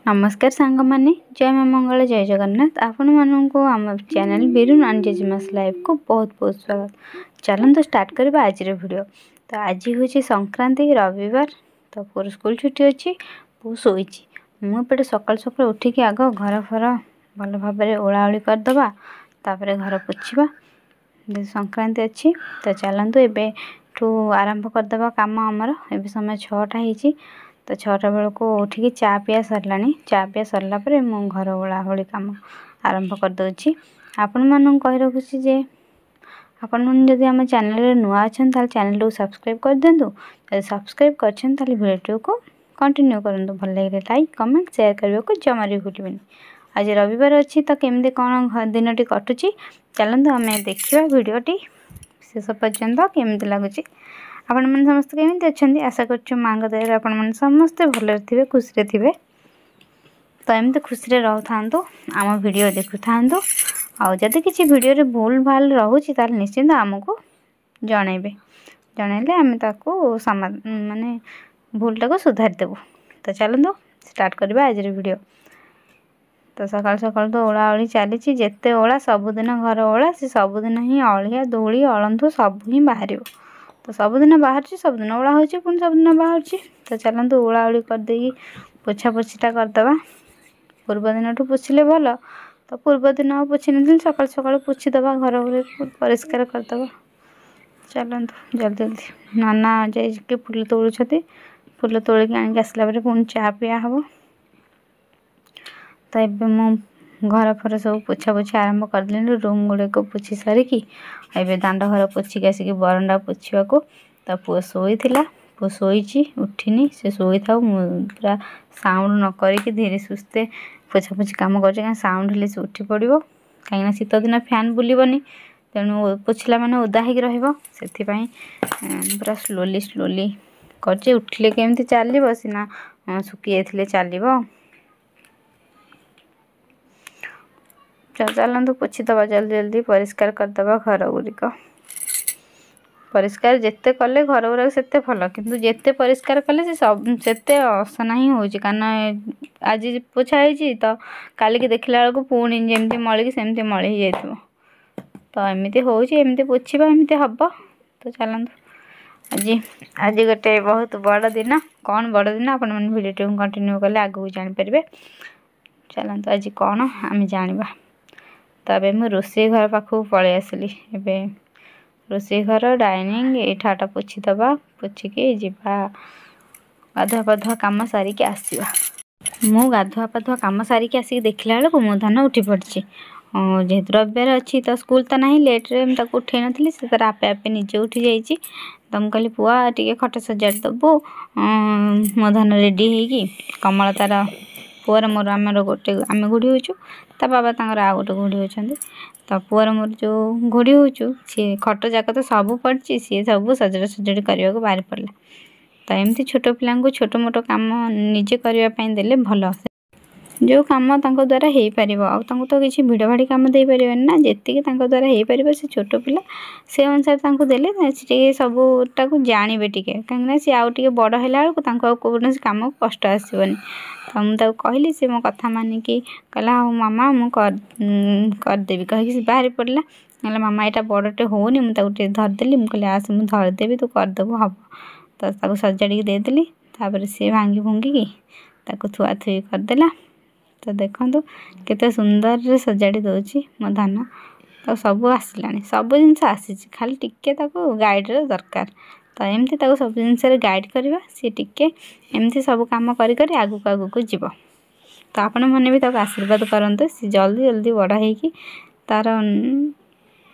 नमस्कार सांग माने जय मां मंगल जय जगन्नाथ आपण मानक आम चैनल बिरुन एंड जेजेमास लाइव को बहुत बहुत स्वागत। चलते स्टार्ट करबा आज वीडियो। तो आज हूँ संक्रांति रविवार तो पूरा स्कूल छुट्टी अच्छी पु शोई मुझे सकाल सकाल उठिकी आग घर फर भल भाव ओलाओली करदे तापर घर पोछा संक्रांति अच्छी तो चलतु एबेठू आरंभ करदे कम आमर ए समय 6टा होती तो 6टा बेलू उठिकी चा पिया सरला चा पिया सरला मु घर ओलाओली कम आरंभ करदे। आपण मानू कही रखुची जे आपण जदि आम चैनल नुआ अच्छा चैनल को सब्सक्राइब कर दिंतु सब्सक्राइब कर वीडियो को कंटिन्यू करूँ भल लगे लाइक कमेंट शेयर करने को जमा भी भूलि। आज रविवार अच्छी तो केमती कौन दिन टी कटुची चलते आम देखा वीडियोटी शेष पर्यंत केमती लगुच। आपण मैंने समस्त केमती अच्छा आशा कर माँ दया आपण मैंने समस्ते भल थे खुशी थे तो एमती खुशी रहु था आम वीडियो देखु था आदि किसी वीडियो भूल भाल रोचे निश्चिंत आमको जनइबे जनइले आम माने भूलटा को सुधार देबू। तो चलते स्टार्ट करवा आज वीडियो। तो सकाल सकाल तो ओलाओली चली जिते ओला सबुदिन घर ओला से सबुदिन ही अलिया धूली अलंधु सब ही बाहर तो सबुदिन बाहर सबुदिन ओला हो पुणी सबुदिन बाहर। तो चलते ओलाओली करदे पोछा पोछीटा करदे पूर्व दिन ठू पोछिले भल तो पूर्व दिन आ पोछी नी सकाल सकाल पोछीदे घर परिष्कार करदे। चलतु जल्दी जल्दी नाना जाइए फुल तोड़ुं फुल तोलिक आनिक आसला पुणी चा पिया हम। तो ये घर फर सब पोछा पोछी आरंभ करदेली रूम गुड़े को पोछी सारिकी ए दांड घर पोछिक आसिक बरंडा पोछा को तो पुओ शोई पुओ शोची उठिनी से शोई था पूरा साउंड न करके धीरे सुस्ते पोछा पोछी कम कर साउंड हेल्ले से उठी पड़ो कहीं शीत दिन फैन बुलबनी तेणु पोछला मैंने ओदा हो से पूरा स्लोली स्लोली कर उठिले केमती चलो सीना सुखी जाते चलो। चलते पोछीदबा जल्दी जल्दी परिष्कार करदे घर गुड़िक परिष्कार जिते कले घर गुरा से भल किंतु जिते परिष्कार कले से सब से असना ही हो कारण आज पोछाई तो काली की देखला बेलू पुणी जमी मलिकी सेमती मली जाइए तो एमती होमती पोछा एमती हम। तो चलते आज आज गोटे बहुत बड़ दिन कौन बड़ दिन आपण मैंने वीडियो कंटिन्यू कले आगू जापर। चलते आज कौन आम जाना। तो ए मुझे रोषे घर पाखक पलि आसली ए रोषे घर डाइनिंग एठाटा पोछीदबा पोछिकी जीवा गाधुआ पाधुआ कम सारिकी आसवा मु गाधुआ पाधुआ कम सारिकी आसिक देखला बेलू मो धान उठी पड़ी जेहेतु रविवार अच्छी तो स्कूल तो ना लेट्रे उठे नी से तार आपे आपे निजे उठी जाइए तो मुझे कहली पुआ टे खट सजाड़ दबू मो धान रेडी होगी कमल तार पुअर मोर आमर गोटे आम घोड़ी होचु ता बाबा तांकर आ गोटे घोड़ी होचंदी तो पुअर मोर जो घोड़ी होचु सी खट जाक तो सब पड़ी सी सब सजड़ा सजड़ी करने को बाहर पड़ा। तो एमती छोट पिला छोट मोट कम निजे करने देले भल जो कम द्वारा हो पार तो किसी भिड़ भाड़ी कम दे पारे ना जी द्वारा हो पार से छोट पिला से अनुसार देले सबूटा को जानवे टे कहीं सी आउ टे बड़ है कौन कम कष्ट आसबनी। तो मुझे कहली सी मो कथा मानिकी कहला हाँ मामा करदेवी कहीं बाहर पड़ा ना मामा यहाँ बड़टे होनी मुझे धरदेली मुझे आस मुझे धरदेवी तू करदेबू हम। तो सजाड़ी देदेली तापर सी भांगी भुंगिकी थुआ थुई करदेला। तो देखो केते सुंदर सजाड़ी दौची मो धान तो सब आसला सब जिन आसी खाली टिके गाइड्र दरकार तो एमती सब जिन गाइड करवा सी टिके एमती सब कम कर आगू आगू जीव। तो आपण मैंने भी आशीर्वाद करते सी जल्दी जल्दी बड़ा होगी तार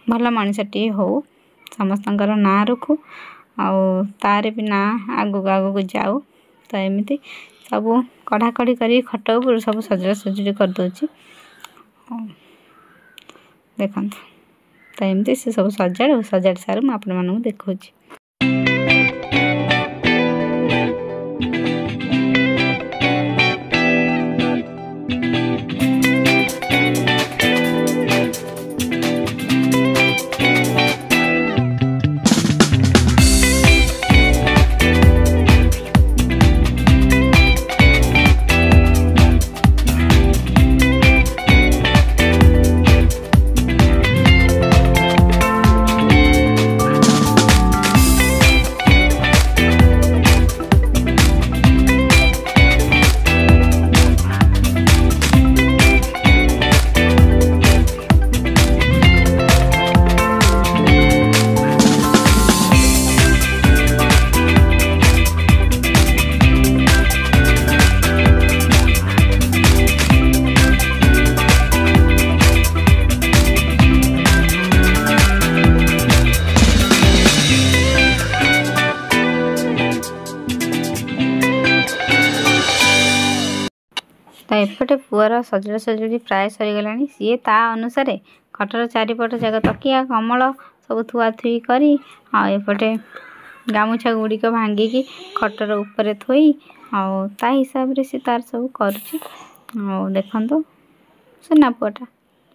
भल मनीषटी हो समस्त ना रखू तार भी ना आगू आगू जाऊ। तो एमती सब कड़ा कड़ी कर खट उपर सब सजड़ा सजड़ी करदे देखो। तो एमती से सब सजाड़ सार मुझे आपण मानू देखा। तो एपटे पुअर सजड़ा सजुड़ी प्राय सरीगलानी सी ता अनुसार खटर चारिपट जगह तकिया कमल सब थुआ थुई करी एपटे गामुछा गुड़िक भांगिकी खटर उपरे थोई ता हिसाब से सी तार सब करुच्ची देखो सुना पुआटा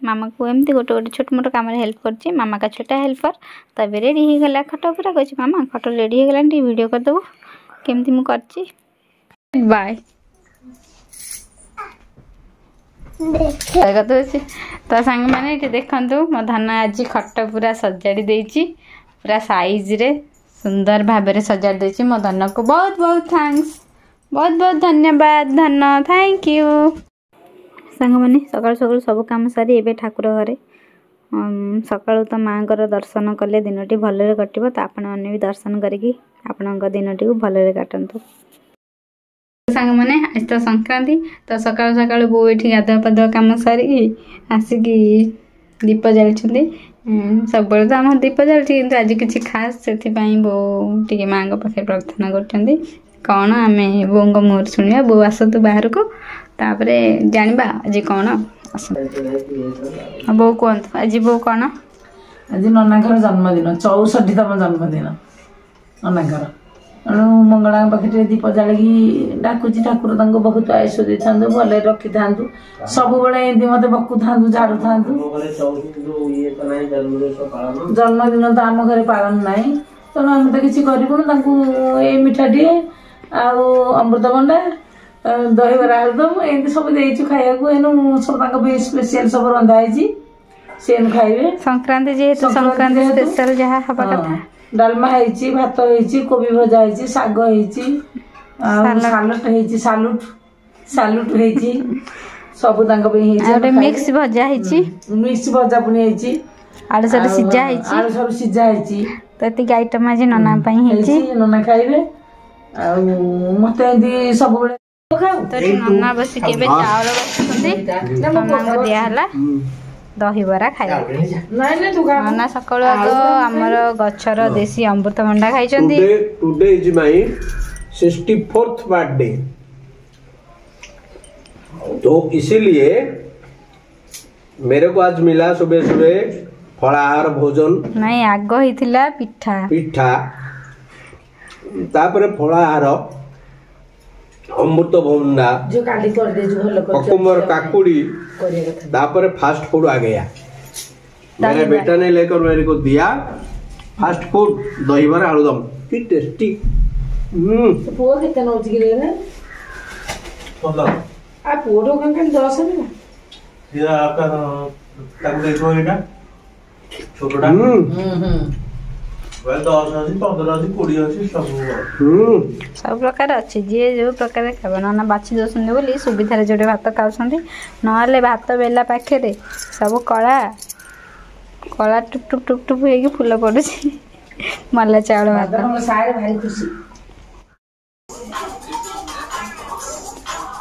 मामा को एमती गोटे गोटे छोट मोट काम हेल्प कर मामा का छोटा हेल्पर तब रेडी हो गला खट पूरा कही मामा खट रेडी हो गला वीडियो करदेव केमती मु करची बाय तो सांग मैंने देखु मो धन आज खट पूरा सजाड़ी देची पूरा साइज रे सुंदर भाव में सजाड़ी देची मो धन को बहुत बहुत थैंक्स बहुत बहुत धन्यवाद धन थैंक यू सांग मैंने सकाल सकाल सब काम सारी एवं ठाकुर घरे सकालू तो माँ दर्शन कले दिन टी भल कटो तो आपण मैंने भी दर्शन करी दिन टी भल काटतु सांग मैंने आज तो संक्रांति तो सकाल सकाल बो ये गाधुआ पाधुआ कम सारी आसिकी दीप जालुं सब तो आम दीप जालुची कि आज किसी खास से बो टे माँ पाखे प्रार्थना कर कौन आम बो मुहर शुणा बो आसतु बाहर को तापर जाना आज कौन बो कहतु आज बो कौन आज ननाकर जन्मदिन 64तम जन्मदिन ननाकर तेणु मंगला पाखे दीप जाली डाकुची ठाकुर बहुत आयुष दे था भल रखी था सब एमती मत बकु था झाड़ू था जन्मदिन तो आम घर पालन ना तेणु आम तो किसी करूँ मिठाटी अमृतभंडा दहीबरा आलुदम एमती सब देचु खाया एनु सब स्पेशल सब रंधाई सी खाइबे संक्रांति जेहेतु संक्रांति स्पेशल जहाँ हवा कथा डालमा है भात है कोबी भजा है साग है सालट है सालुट है सब मिक्स भजा है मिक्स भजा पुणी है आलू सालू सिझा है आलू सालू सिझा है तो ये आइटम आज नना नना खाइबे मत सब तो नना बस के चावल बसुंदी नना को दिया दहीबरा खाइबे नना सकाल आग आमर गछर देसी अमृतभंडा खाई today is my 64th birthday तो इसीलिए मेरे को आज मिला सुबह सुबह फलाहार भोजन नहीं आग होइथिला पिठा पिठा तापर फलाहार अमृतभंडा जो काली कर दे जो भलो कर कुकुम्बर काकुड़ी तापर फास्ट फूड आ गया मेरे बेटा ने लेकर मेरे को दिया फास्ट फूड दही बरा आलूदम की टेस्टी तो पुओ कितना नौच गिरे ना 15 आ पुओ रो कन 10 ना ये आपका तक देखो एटा छोटोटा वेल 10 अछि 15 अछि 20 अछि सब प्रकार अच्छी जी जो प्रकार खावा ना बाछी दौरान बोली सुविधा जोड़े भात खाऊँ ना भात बेला पाखे सब कला कला टुप टुप टुप टुप हो फुल पड़ू मल्ला चावल भात भारी खुशी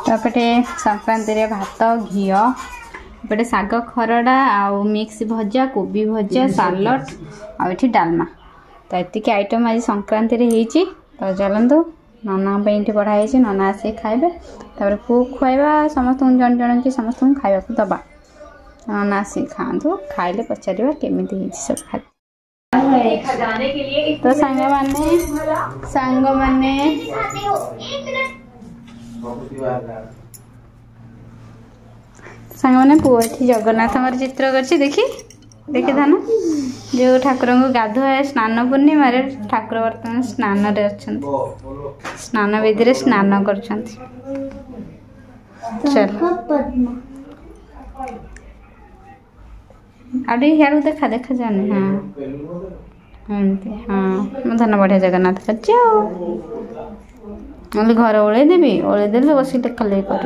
तापटे संक्रांति भात घी एपटे साग खरड़ा आउ मिक्स भजा कोबी भजा सालट आठी डालमा तो ये आइटम आज संक्रांति होती तो चलतु नना बढ़ाई नना आसे खाइबे तापर पु खुआबा समस्त जन जन की समस्त खावा दबा नना आसे खातु खाइले पचार केमी सब खाते तो सांग माने पुओ ये जगन्नाथ चित्र कर देखी था ना जो ठाकुर को गाधुआ स्नान पूर्णिमा ठाकुर बर्तमान स्नान रे अच्छा स्नान विधि स्नान कर चल देखा देखा जाने हाँ एमती हाँ धन बढ़िया जगन्नाथ कर घर ओल्ले देवी ओल्ले देले बस देखा ले कर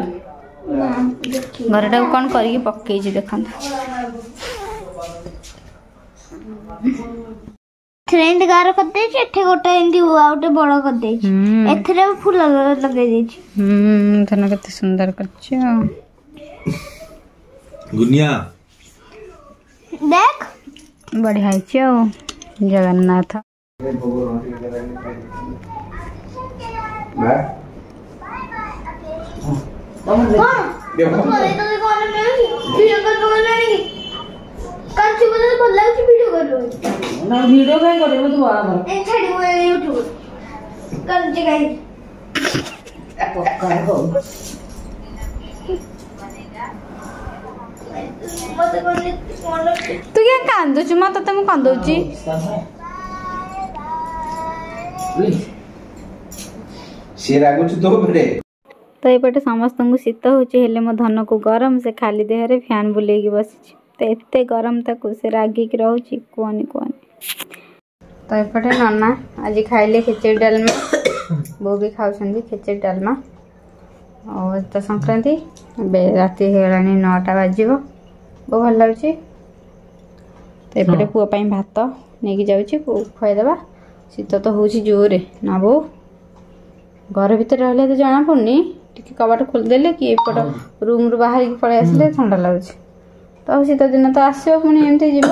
घरटा कौन कर पकई देखा ट्रेंड गार कर दे एठे गोटे एंदी आउटे बड़ कर दे एथरे फूल लगे दे धन केते सुंदर करछ गुनिया देख बढ़िया है जगन्नाथ बोले तो कौन नहीं वीडियो कॉल पकड़ना नहीं कंचू बोले तो बोला कि वीडियो कर लो ना वीडियो कहीं करे तू आ ए छड़ी वो YouTube कंचे गई पक्का हो मत कोने तू क्या कांदुଛୁ मा तते मु कांदौची सी रागुच तो बड़े तो एपटे समस्त को शीत होले मो धन को गरम से खाली देह फैन बुलेगी बसी तो एत गरम ताकू से रागिक रोची कहनी कहनी तो एपटे नना आज खाइले खिचड़ी डालमा बो भी खाऊ खिचड़ी डालमा और तो संक्रांति राति होगा 9टा बाजिब बो भल लगे तो एपटे पुओ भात नहीं जाऊँगी पुओ खुआईदेवा शीत तो हूँ जोरे ना बो घर भीतर रहा तो जना पड़नी टी कबाट खोलीदे कि एपट रूम रू बाहर पलि आसे ठंडा लगुच तो शीत दिन तो आसो पुणी एमती जीव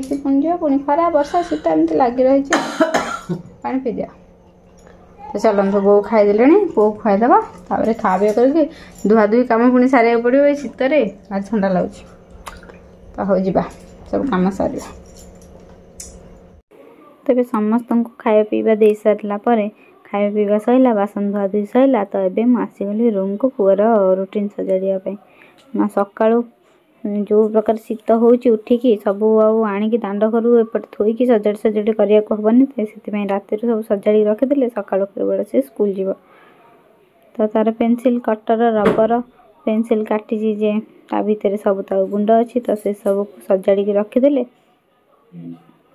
शीत होनी जी पुणी खरा वर्षा शीत एमती लगी रही पा पी दिया तो चलते बो खाईदे पुओ खुआईदेवा खा पी करके धुआ धुई कम पुणी सारे पड़ो ये शीतर आज ठंडा लगुच तो हो जा सब कम सर तेरे समस्त को खाया पीवा दे सारा खाया पीवा सैला बासन धुआ धुई सैला तो ये आसीगली रूम को पुअर रुटीन सजाड़ापी ना सका जो प्रकार शीत हो उठिकी सब आणिकी दांड करू एपटे थोईकी सजाड़ी सजाड़ी करने को हेनी से राति सब सजाड़ी रखिदे सका केवल से स्कूल जीव तो तार पेनसिल कटर रबर पेनसिल काटी जे ता भितर सब गुंड अच्छी तो से सब सजाड़ी रखिदे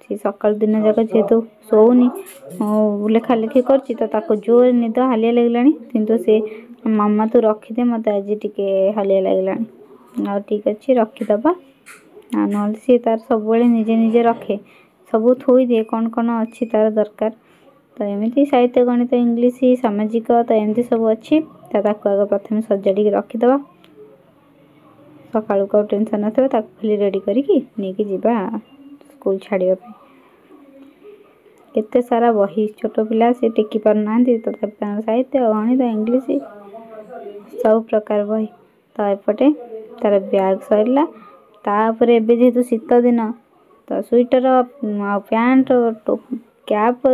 सी सका दिन जाक जेहेतु सोनी लेखा लेखी कर जोर निद हालिया लगला किंतु से मामा तू रखिदे मत आज टिके हालिया लगला आ ठीक अच्छे रखीदबा ना सी तार सब निजे निजे रखे सब थोई दिए कौन कौन अच्छी तार दरकार तो एमती साहित्य गणित इंग्लीश सामाजिक तो एमती सब अच्छी आग प्रथम सजाड़ी रखीदबा सका को टेंशन न खाली रेडी करके स्कूल छाड़िया केते सारा बही छोट पिला से टेकी पार ना तथा साहित्य गणित इंग्लीश सब प्रकार बही तो एपटे तार बैग सरला तापर एबे जेहेतु शीत दिन तो sweater pant cap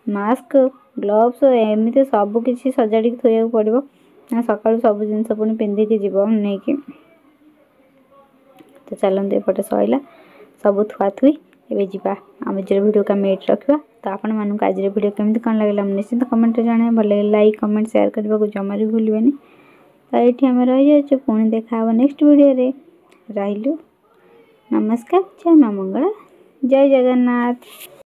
mask gloves एमती सब किसी सजाड़ी थोड़ा पड़ो सका सब जिन पुणी पिंधिकी जीव नहीं तो चलते एपटे सैला सब थुआ थुई एवं जा आम वीडियो का मेट रखा तो आपण मानक आज वीडियो केमती कौन लगे निश्चित कमेंट जाना भल लगे लाइक कमेंट शेयर करने को जमा भी भूलें तो ये आम रही जाऊँ पुणी देखा नेक्स्ट वीडियो रे रही नमस्कार जय माँ मंगला जय जगन्नाथ।